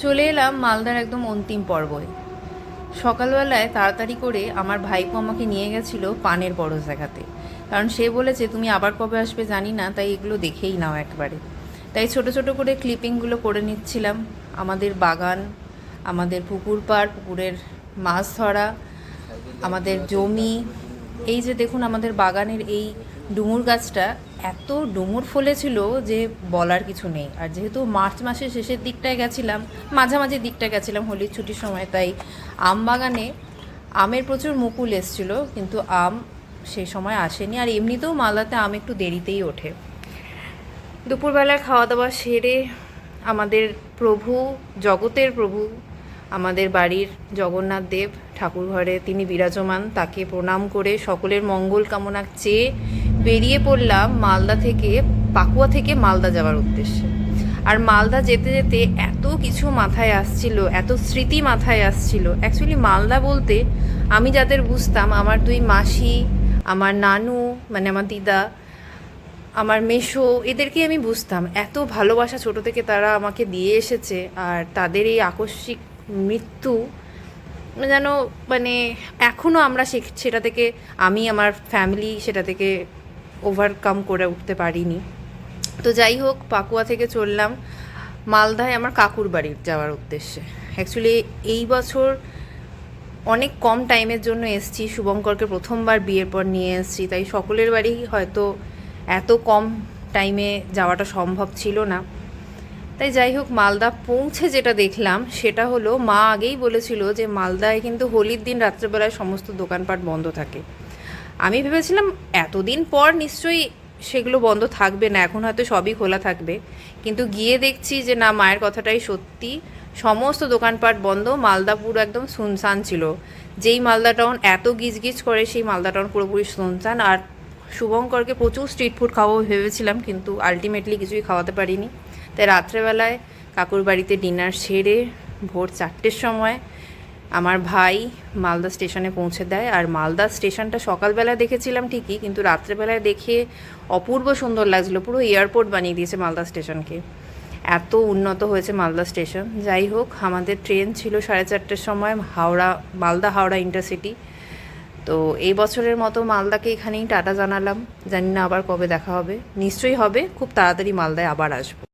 চলে এলাম মালদার একদম অন্তিম পর্বে। সকালবেলায় তাড়াতাড়ি করে আমার ভাইপো আমাকে নিয়ে গেছিল পানের বরজ দেখাতে, কারণ সে বলেছে তুমি আবার কবে আসবে জানি না, তাই এগুলো দেখেই নাও একবারে। তাই ছোট ছোট করে ক্লিপিংগুলো করে নিচ্ছিলাম। আমাদের বাগান, আমাদের পুকুর পাড়, পুকুরের মাছ ধরা, আমাদের জমি। এই যে দেখুন আমাদের বাগানের এই ডুমুর গাছটা, এত ডুমুর ফলেছিল যে বলার কিছু নেই। আর যেহেতু মার্চ মাসের শেষের দিকটায় গেছিলাম, মাঝামাঝি দিকটায় গেছিলাম হোলির ছুটির সময়, তাই আম বাগানে আমের প্রচুর মুকুল এসছিল, কিন্তু আম সেই সময় আসেনি। আর এমনিতেও মালদাতে আম একটু দেরিতেই ওঠে। দুপুরবেলায় খাওয়া দাওয়া সেরে আমাদের প্রভু, জগতের প্রভু, আমাদের বাড়ির জগন্নাথ দেব ঠাকুর ঘরে তিনি বিরাজমান, তাকে প্রণাম করে সকলের মঙ্গল কামনা চেয়ে বেরিয়ে পড়লাম মালদা থেকে, পাকুয়া থেকে মালদা যাওয়ার উদ্দেশ্যে। আর মালদা যেতে যেতে এত কিছু মাথায় আসছিল, এত স্মৃতি মাথায় আসছিল। অ্যাকচুয়ালি মালদা বলতে আমি যাদের বুঝতাম, আমার দুই মাসি, আমার নানু মানে আমার দিদা, আমার মেশো, এদেরকে আমি বুঝতাম। এত ভালোবাসা ছোট থেকে তারা আমাকে দিয়ে এসেছে, আর তাদের এই আকস্মিক মৃত্যু যেন মানে এখনও আমরা সেটা থেকে, আমি আমার ফ্যামিলি সেটা থেকে ওভারকাম করে উঠতে পারিনি। তো যাই হোক, পাকুয়া থেকে চললাম মালদায় আমার কাকুর বাড়ি যাওয়ার উদ্দেশ্যে। অ্যাকচুয়ালি এই বছর অনেক কম টাইমের জন্য এসেছি, শুভঙ্করকে প্রথমবার বিয়ের পর নিয়ে এসেছি, তাই সকলের বাড়ি হয়তো এত কম টাইমে যাওয়াটা সম্ভব ছিল না। তাই যাই হোক, মালদা পৌঁছে যেটা দেখলাম সেটা হলো, মা আগেই বলেছিল যে মালদায় কিন্তু হোলির দিন রাত্রেবেলায় সমস্ত দোকানপাট বন্ধ থাকে। আমি ভেবেছিলাম এতদিন পর নিশ্চয়ই সেগুলো বন্ধ থাকবে না, এখন হয়তো সবই খোলা থাকবে। কিন্তু গিয়ে দেখছি যে না, মায়ের কথাটাই সত্যি, সমস্ত দোকানপাট বন্ধ। মালদা পুরো একদম সুনসান ছিল। যেই মালদা টাউন এত গিজগিজ করে, সেই মালদা টাউন পুরোপুরি সুনসান। আর শুভঙ্করকে প্রচুর স্ট্রিট ফুড খাওয়াবো ভেবেছিলাম, কিন্তু আলটিমেটলি কিছুই খাওয়াতে পারিনি। তাই রাত্রেবেলায় কাকুর বাড়িতে ডিনার সেরে ভোর 4টের সময় আমার ভাই মালদা স্টেশনে পৌঁছে দেয়। আর মালদা স্টেশনটা সকালবেলায় দেখেছিলাম ঠিকই, কিন্তু রাত্রেবেলায় দেখে অপূর্ব সুন্দর লাগছিলো। পুরো এয়ারপোর্ট বানিয়ে দিয়েছে মালদা স্টেশনকে, এত উন্নত হয়েছে মালদা স্টেশন। যাই হোক, আমাদের ট্রেন ছিল 4:30টার সময়, মালদা হাওড়া ইন্টারসিটি। তো এই বছরের মতো মালদাকে এখানেই টাটা জানালাম। জানি না আবার কবে দেখা হবে, নিশ্চয়ই হবে, খুব তাড়াতাড়ি মালদায় আবার আসবো।